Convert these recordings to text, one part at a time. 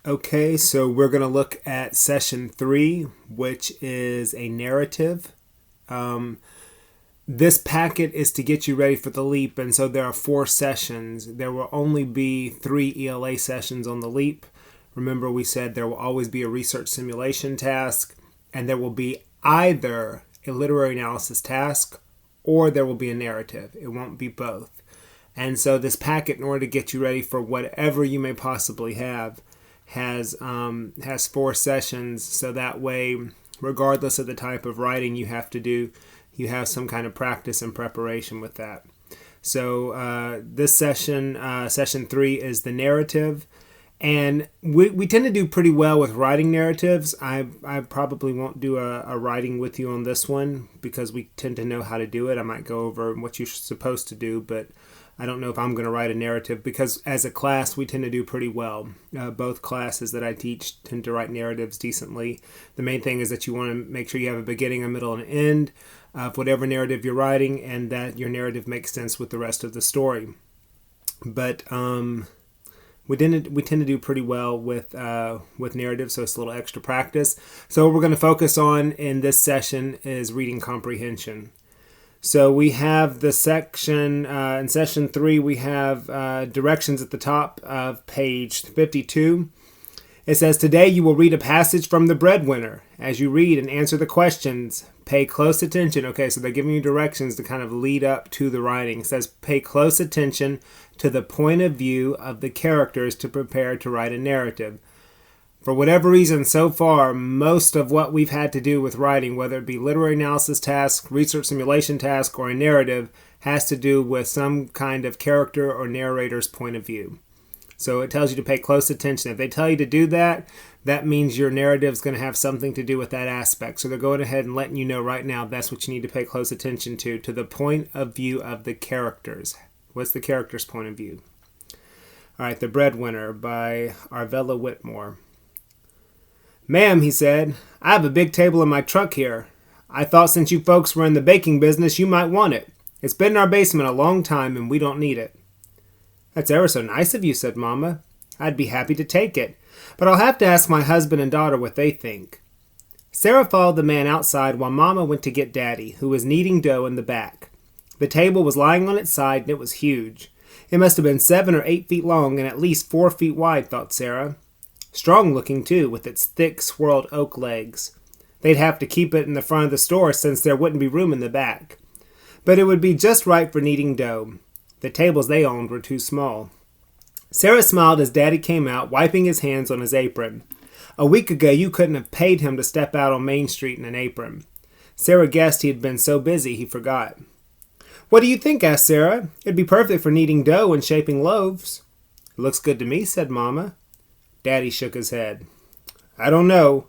Okay, so we're going to look at session 3, which is a narrative. Um, this packet is to get you ready for the LEAP, and so there are 4 sessions. There will only be 3 ELA sessions on the LEAP. Remember, we said there will always be a research simulation task, and there will be either a literary analysis task or there will be a narrative. It won't be both. And so this packet, in order to get you ready for whatever you may possibly have, has 4 sessions, so that way, regardless of the type of writing you have to do, you have some kind of practice and preparation with that. So this session, session 3, is the narrative, and we tend to do pretty well with writing narratives. I probably won't do a writing with you on this one because we tend to know how to do it. I might go over what you're supposed to do, but I don't know if I'm going to write a narrative because as a class we tend to do pretty well. Both classes that I teach tend to write narratives decently. The main thing is that you want to make sure you have a beginning, a middle, and an end of whatever narrative you're writing, and that your narrative makes sense with the rest of the story. But we tend to do pretty well with narratives, so it's a little extra practice. So what we're going to focus on in this session is reading comprehension. So we have the section, in session 3, we have directions at the top of page 52. It says, today you will read a passage from The Breadwinner. As you read and answer the questions, pay close attention. Okay, so they're giving you directions to kind of lead up to the writing. It says, pay close attention to the point of view of the characters to prepare to write a narrative. For whatever reason, so far, most of what we've had to do with writing, whether it be literary analysis task, research simulation task, or a narrative, has to do with some kind of character or narrator's point of view. So it tells you to pay close attention. If they tell you to do that, that means your narrative is going to have something to do with that aspect. So they're going ahead and letting you know right now that's what you need to pay close attention to the point of view of the characters. What's the character's point of view? All right, The Breadwinner by Arvella Whitmore. Ma'am, he said, I have a big table in my truck here. I thought since you folks were in the baking business, you might want it. It's been in our basement a long time, and we don't need it. That's ever so nice of you, said Mama. I'd be happy to take it, but I'll have to ask my husband and daughter what they think. Sarah followed the man outside while Mama went to get Daddy, who was kneading dough in the back. The table was lying on its side, and it was huge. It must have been 7 or 8 feet long and at least 4 feet wide, thought Sarah. Strong looking, too, with its thick, swirled oak legs. They'd have to keep it in the front of the store since there wouldn't be room in the back. But it would be just right for kneading dough. The tables they owned were too small. Sarah smiled as Daddy came out, wiping his hands on his apron. A week ago, you couldn't have paid him to step out on Main Street in an apron. Sarah guessed he had been so busy he forgot. What do you think? Asked Sarah. It'd be perfect for kneading dough and shaping loaves. It looks good to me, said Mama. Daddy shook his head. I don't know.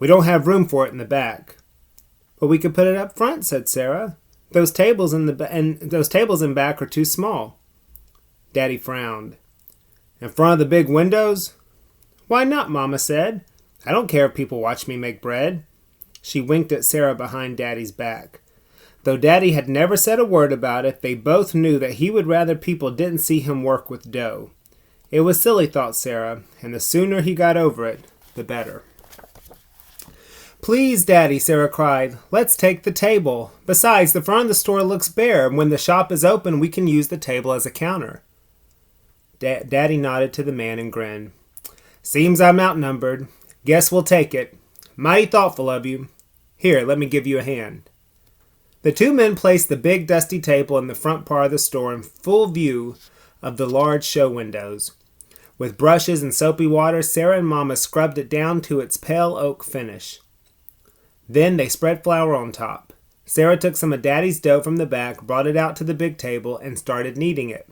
We don't have room for it in the back. But we could put it up front, said Sarah. Those tables in back are too small. Daddy frowned. In front of the big windows? Why not, Mama said. I don't care if people watch me make bread. She winked at Sarah behind Daddy's back. Though Daddy had never said a word about it, they both knew that he would rather people didn't see him work with dough. It was silly, thought Sarah, and the sooner he got over it, the better. Please, Daddy, Sarah cried. Let's take the table. Besides, the front of the store looks bare, and when the shop is open, we can use the table as a counter. Daddy nodded to the man and grinned. Seems I'm outnumbered. Guess we'll take it. Mighty thoughtful of you. Here, let me give you a hand. The 2 men placed the big dusty table in the front part of the store in full view of the large show windows. With brushes and soapy water, Sarah and Mama scrubbed it down to its pale oak finish. Then they spread flour on top. Sarah took some of Daddy's dough from the back, brought it out to the big table, and started kneading it.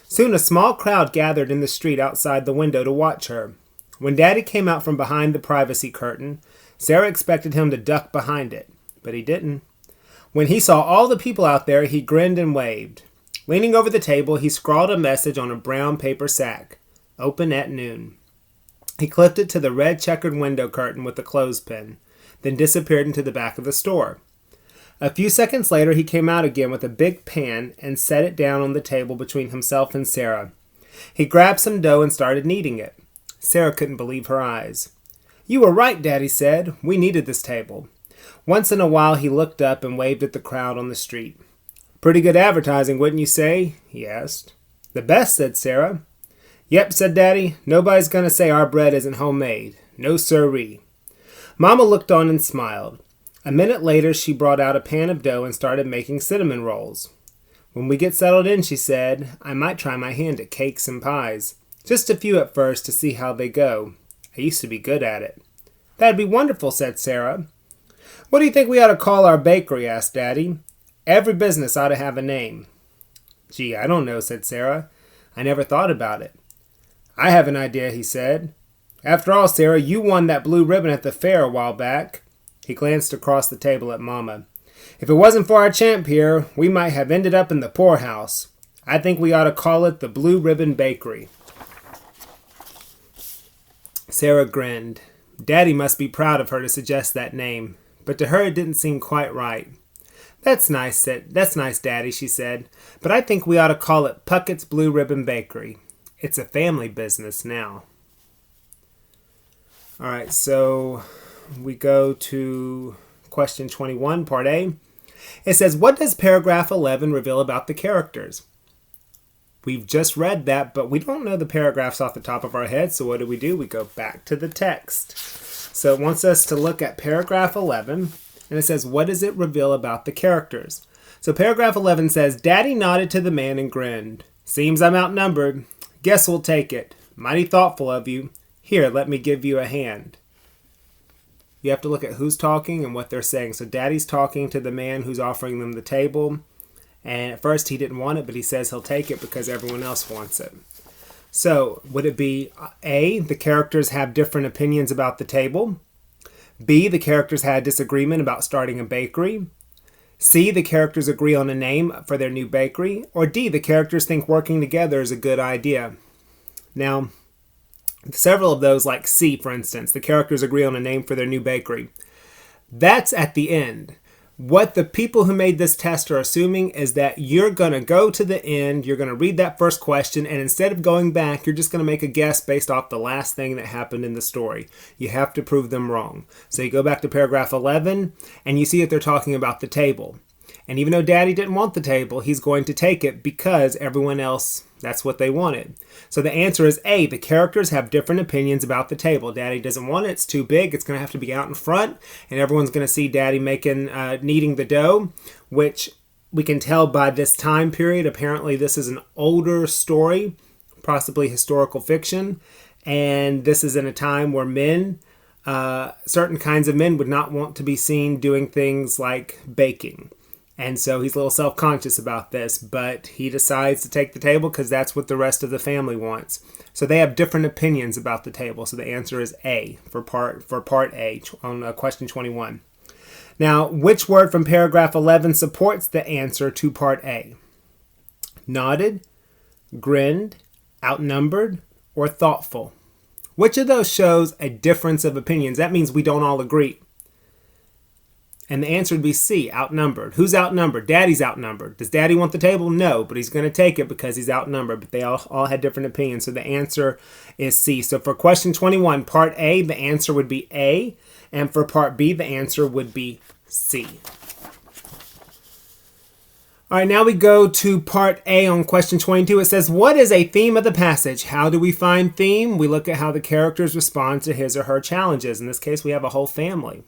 Soon a small crowd gathered in the street outside the window to watch her. When Daddy came out from behind the privacy curtain, Sarah expected him to duck behind it, but he didn't. When he saw all the people out there, he grinned and waved. Leaning over the table, he scrawled a message on a brown paper sack. Open at noon. He clipped it to the red checkered window curtain with a clothespin, then disappeared into the back of the store. A few seconds later, he came out again with a big pan and set it down on the table between himself and Sarah. He grabbed some dough and started kneading it. Sarah couldn't believe her eyes. "You were right," Daddy said. "We needed this table." Once in a while he looked up and waved at the crowd on the street. "Pretty good advertising, wouldn't you say?" he asked. "The best," said Sarah. "Yep," said Daddy. "Nobody's going to say our bread isn't homemade. No siree." Mama looked on and smiled. A minute later she brought out a pan of dough and started making cinnamon rolls. "When we get settled in," she said, "I might try my hand at cakes and pies. Just a few at first to see how they go. I used to be good at it." "That'd be wonderful," said Sarah. "What do you think we ought to call our bakery?" asked Daddy. "Every business ought to have a name." "Gee, I don't know," said Sarah. "I never thought about it." "I have an idea," he said. "After all, Sarah, you won that blue ribbon at the fair a while back." He glanced across the table at Mama. "If it wasn't for our champ here, we might have ended up in the poorhouse. I think we ought to call it the Blue Ribbon Bakery." Sarah grinned. Daddy must be proud of her to suggest that name, but to her it didn't seem quite right. That's nice, Daddy," she said, "but I think we ought to call it Puckett's Blue Ribbon Bakery. It's a family business now." All right, so we go to question 21, part A. It says, what does paragraph 11 reveal about the characters? We've just read that, but we don't know the paragraphs off the top of our head, so what do? We go back to the text. So it wants us to look at paragraph 11, and it says, what does it reveal about the characters? So paragraph 11 says, Daddy nodded to the man and grinned. "Seems I'm outnumbered. Guess we'll take it. Mighty thoughtful of you. Here, let me give you a hand." You have to look at who's talking and what they're saying. So Daddy's talking to the man who's offering them the table. And at first he didn't want it, but he says he'll take it because everyone else wants it. So would it be A, the characters have different opinions about the table? B, the characters had disagreement about starting a bakery? C, the characters agree on a name for their new bakery? Or D, the characters think working together is a good idea? Now, several of those, like C, for instance, the characters agree on a name for their new bakery. That's at the end. What the people who made this test are assuming is that you're going to go to the end, you're going to read that first question, and instead of going back, you're just going to make a guess based off the last thing that happened in the story. You have to prove them wrong. So you go back to paragraph 11, and you see that they're talking about the table. And even though Daddy didn't want the table, he's going to take it because everyone else, that's what they wanted. So the answer is A, the characters have different opinions about the table. Daddy doesn't want it, it's too big, it's going to have to be out in front, and everyone's going to see Daddy kneading the dough, which we can tell by this time period. Apparently this is an older story, possibly historical fiction, and this is in a time where men, certain kinds of men would not want to be seen doing things like baking. And so he's a little self-conscious about this, but he decides to take the table because that's what the rest of the family wants. So they have different opinions about the table. So the answer is A for part A on question 21. Now, which word from paragraph 11 supports the answer to part A? Nodded, grinned, outnumbered, or thoughtful? Which of those shows a difference of opinions? That means we don't all agree. And the answer would be C, outnumbered. Who's outnumbered? Daddy's outnumbered. Does Daddy want the table? No, but he's going to take it because he's outnumbered. But they all had different opinions. So the answer is C. So for question 21, part A, the answer would be A. And for part B, the answer would be C. All right, now we go to part A on question 22. It says, what is a theme of the passage? How do we find theme? We look at how the characters respond to his or her challenges. In this case, we have a whole family.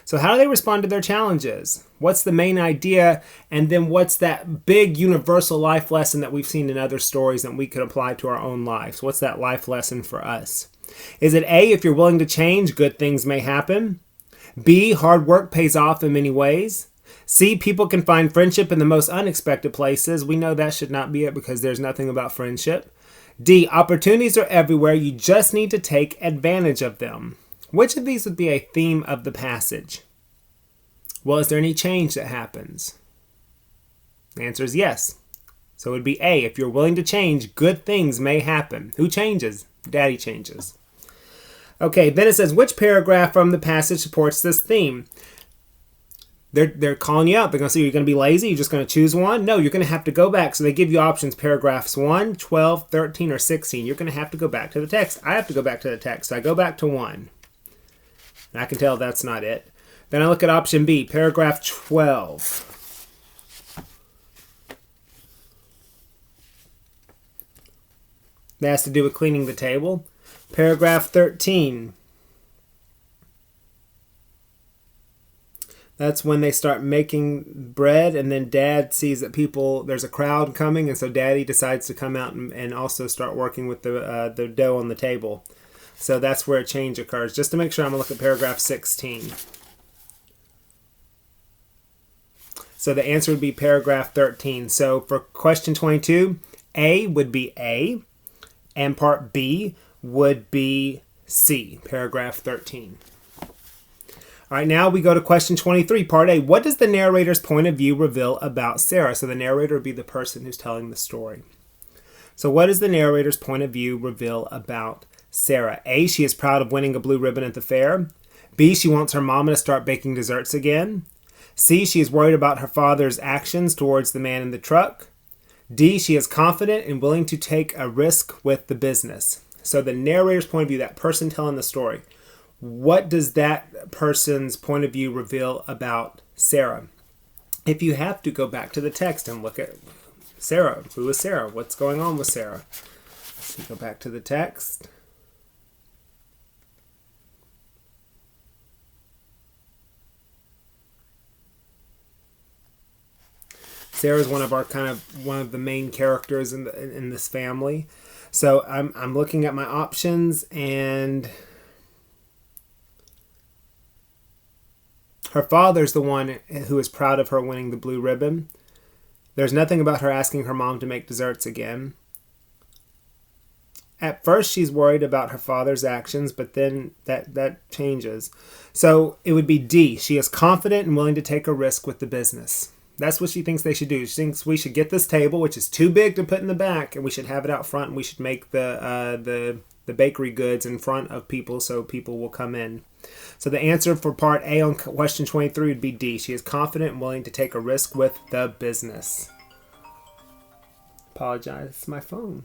So how do they respond to their challenges? What's the main idea? And then what's that big universal life lesson that we've seen in other stories that we could apply to our own lives? What's that life lesson for us? Is it A, if you're willing to change, good things may happen? B, hard work pays off in many ways? C, people can find friendship in the most unexpected places. We know that should not be it because there's nothing about friendship. D, opportunities are everywhere. You just need to take advantage of them. Which of these would be a theme of the passage? Well, is there any change that happens? The answer is yes. So it would be A. If you're willing to change, good things may happen. Who changes? Daddy changes. Okay, then it says, which paragraph from the passage supports this theme? they're calling you out. They're going to say, you're going to be lazy. You're just going to choose one. No, you're going to have to go back. So they give you options, paragraphs 1, 12, 13, or 16. You're going to have to go back to the text. I have to go back to the text. So I go back to 1. And I can tell that's not it. Then I look at option B, paragraph 12. That has to do with cleaning the table. Paragraph 13. That's when they start making bread, and then Dad sees that there's a crowd coming, and so Daddy decides to come out and also start working with the dough on the table. So that's where a change occurs. Just to make sure, I'm going to look at paragraph 16. So the answer would be paragraph 13. So for question 22, A would be A, and part B would be C, paragraph 13. All right, now we go to question 23, part A. What does the narrator's point of view reveal about Sarah? So the narrator would be the person who's telling the story. So what does the narrator's point of view reveal about Sarah? A, she is proud of winning a blue ribbon at the fair. B, she wants her mama to start baking desserts again. C, she is worried about her father's actions towards the man in the truck. D, she is confident and willing to take a risk with the business. So the narrator's point of view, that person telling the story, what does that person's point of view reveal about Sarah? If you have to, go back to the text and look at Sarah. Who is Sarah? What's going on with Sarah? So go back to the text. Sarah's one of the main characters in this family. So I'm looking at my options, and her father's the one who is proud of her winning the blue ribbon. There's nothing about her asking her mom to make desserts again. At first, she's worried about her father's actions, but then that changes. So it would be D. She is confident and willing to take a risk with the business. That's what she thinks they should do. She thinks we should get this table, which is too big to put in the back, and we should have it out front, and we should make the bakery goods in front of people so people will come in. So the answer for part A on question 23 would be D. She is confident and willing to take a risk with the business. Apologize, it's my phone.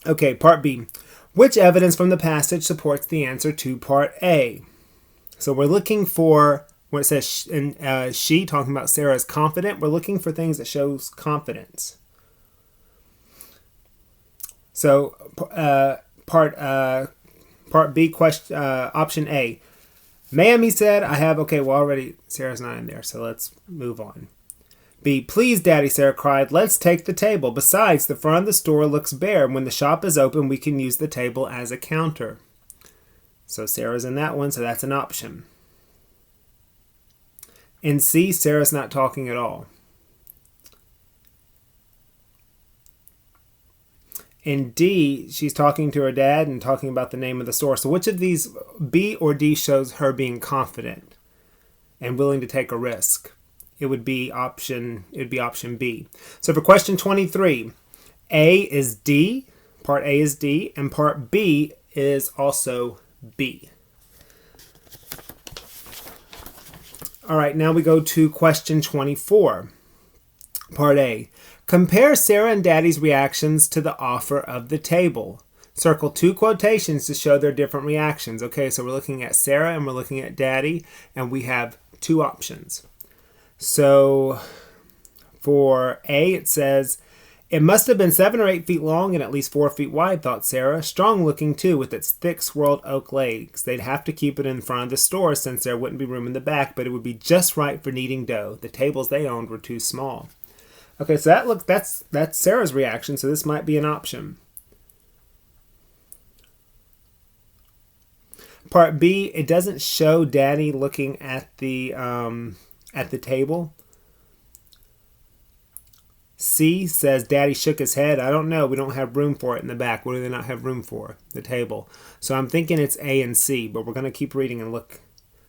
Okay, part B. Which evidence from the passage supports the answer to part A? So we're looking for, when it says she, talking about Sarah is confident, we're looking for things that shows confidence. So part B, question, option A. Ma'am, he said, already Sarah's not in there, so let's move on. B, please, Daddy, Sarah cried, let's take the table. Besides, the front of the store looks bare. When the shop is open, we can use the table as a counter. So Sarah's in that one, so that's an option. In C, Sarah's not talking at all. In D, she's talking to her dad and talking about the name of the store. So which of these, B or D, shows her being confident and willing to take a risk? It would be option B. So for question 23, A is D, part A is D, and part B is also B. All right, now we go to question 24, part A. Compare Sarah and Daddy's reactions to the offer of the table. Circle 2 quotations to show their different reactions. Okay, so we're looking at Sarah and we're looking at Daddy, and we have 2 options. So for A, it says, it must have been 7 or 8 feet long and at least 4 feet wide, thought Sarah. Strong looking, too, with its thick, swirled oak legs. They'd have to keep it in front of the store since there wouldn't be room in the back, but it would be just right for kneading dough. The tables they owned were too small. Okay, so that's Sarah's reaction, so this might be an option. Part B, it doesn't show Daddy looking at the table. C says Daddy shook his head. I don't know. We don't have room for it in the back. What do they not have room for? The table. So I'm thinking it's A and C, but we're going to keep reading and look.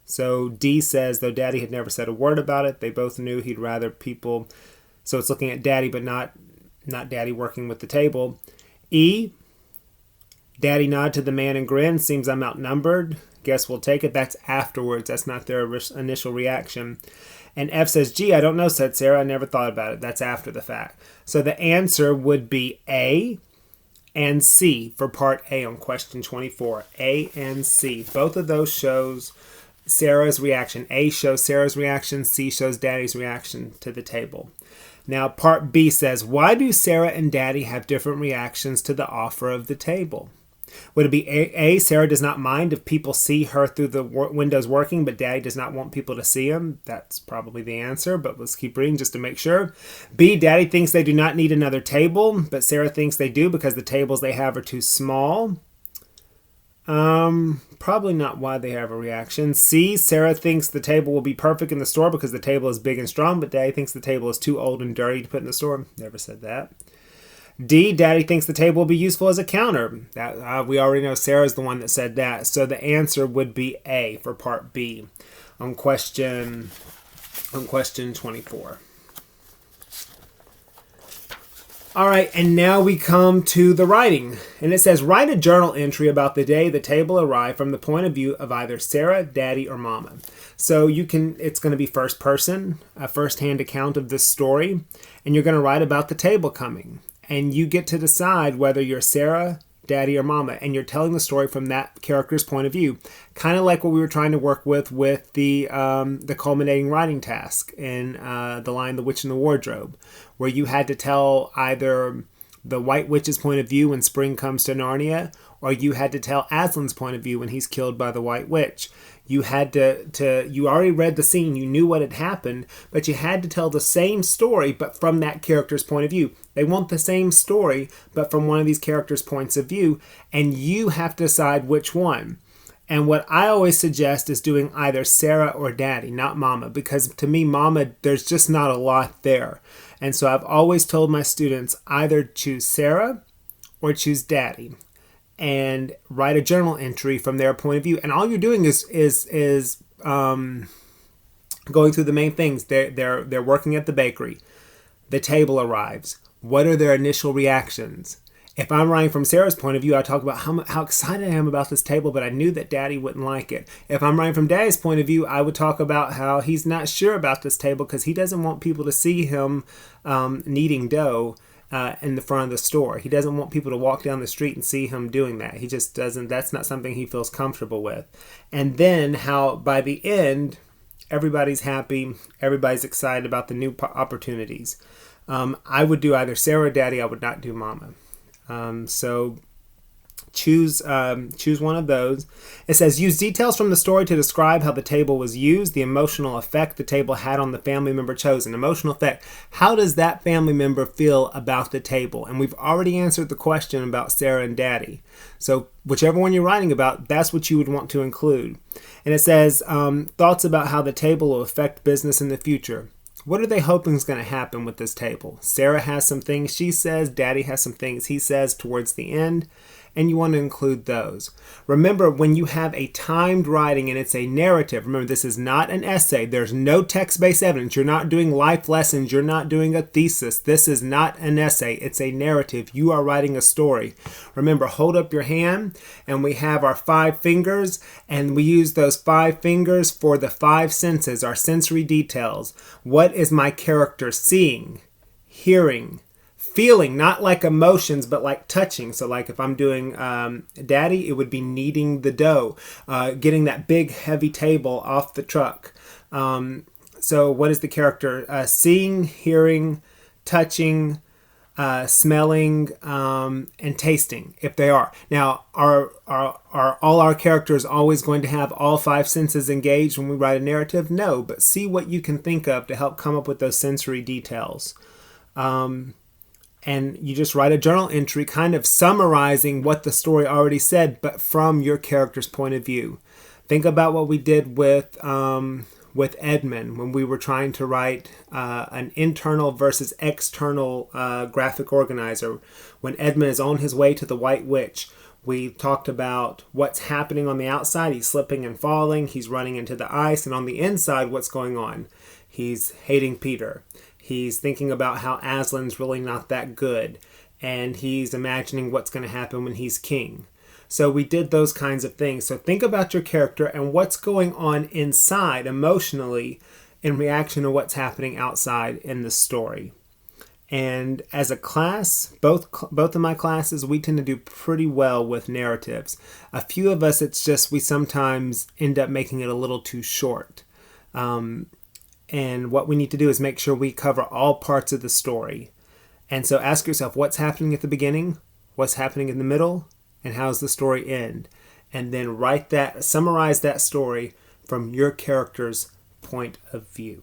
So D says, though Daddy had never said a word about it, they both knew he'd rather people. So it's looking at Daddy, but not Daddy working with the table. E, Daddy nodded to the man and grinned. Seems I'm outnumbered. guess we'll take it. That's afterwards. That's not their initial reaction. And F says, gee, I don't know, said Sarah. I never thought about it. That's after the fact. So the answer would be A and C for part A on question 24. A and C. Both of those shows Sarah's reaction. A shows Sarah's reaction. C shows Daddy's reaction to the table. Now, part B says, why do Sarah and Daddy have different reactions to the offer of the table? Would it be A, Sarah does not mind if people see her through the windows working, but Daddy does not want people to see him? That's probably the answer, but let's keep reading just to make sure. B, Daddy thinks they do not need another table, but Sarah thinks they do because the tables they have are too small. Probably not why they have a reaction. C, Sarah thinks the table will be perfect in the store because the table is big and strong, but Daddy thinks the table is too old and dirty to put in the store. Never said that. D, Daddy thinks the table will be useful as a counter. That we already know Sarah's the one that said that. So the answer would be A for part B on question 24. All right, and now we come to the writing. And it says, write a journal entry about the day the table arrived from the point of view of either Sarah, Daddy, or Mama. So it's going to be first person, a first-hand account of this story, and you're going to write about the table coming. And you get to decide whether you're Sarah, Daddy, or Mama, and you're telling the story from that character's point of view. Kind of like what we were trying to work with the culminating writing task in The Lion, the Witch, and the Wardrobe, where you had to tell either the White Witch's point of view when spring comes to Narnia, or you had to tell Aslan's point of view when he's killed by the White Witch. You had to you already read the scene, you knew what had happened, but you had to tell the same story, but from that character's point of view. They want the same story, but from one of these characters' points of view, and you have to decide which one. And what I always suggest is doing either Sarah or Daddy, not Mama, because to me, Mama, there's just not a lot there. And so I've always told my students either choose Sarah or choose Daddy, and write a journal entry from their point of view. And all you're doing is going through the main things. They're working at the bakery. The table arrives. What are their initial reactions? If I'm writing from Sarah's point of view, I talk about how excited I am about this table, but I knew that Daddy wouldn't like it. If I'm writing from Daddy's point of view, I would talk about how he's not sure about this table because he doesn't want people to see him kneading dough in the front of the store. He doesn't want people to walk down the street and see him doing that. He just doesn't. That's not something he feels comfortable with. And then how by the end, everybody's happy. Everybody's excited about the new opportunities. I would do either Sarah or Daddy. I would not do Mama. So choose one of those. It says, use details from the story to describe how the table was used, the emotional effect the table had on the family member chosen. Emotional effect. How does that family member feel about the table? And we've already answered the question about Sarah and Daddy. So whichever one you're writing about, that's what you would want to include. And it says, thoughts about how the table will affect business in the future. What are they hoping is going to happen with this table? Sarah has some things she says, Daddy has some things he says towards the end, and you want to include those. Remember, when you have a timed writing and it's a narrative, remember this is not an essay. There's no text-based evidence. You're not doing life lessons. You're not doing a thesis. This is not an essay. It's a narrative. You are writing a story. Remember, hold up your hand, and we have our 5 fingers, and we use those 5 fingers for the 5 senses, our sensory details. What is my character seeing, hearing, feeling? Not like emotions, but like touching. So like if I'm doing Daddy, it would be kneading the dough, getting that big heavy table off the truck. So what is the character seeing, hearing, touching, smelling, and tasting, if they are. Now, are all our characters always going to have all 5 senses engaged when we write a narrative? No, but see what you can think of to help come up with those sensory details. And you just write a journal entry kind of summarizing what the story already said, but from your character's point of view. Think about what we did with Edmund when we were trying to write an internal versus external graphic organizer. When Edmund is on his way to the White Witch, we talked about what's happening on the outside. He's slipping and falling. He's running into the ice. And on the inside, what's going on? He's hating Peter. He's thinking about how Aslan's really not that good. And he's imagining what's going to happen when he's king. So we did those kinds of things. So think about your character and what's going on inside emotionally in reaction to what's happening outside in the story. And as a class, both of my classes, we tend to do pretty well with narratives. A few of us, it's just we sometimes end up making it a little too short. And what we need to do is make sure we cover all parts of the story. And so ask yourself, what's happening at the beginning? What's happening in the middle? And how's the story end? And then summarize that story from your character's point of view.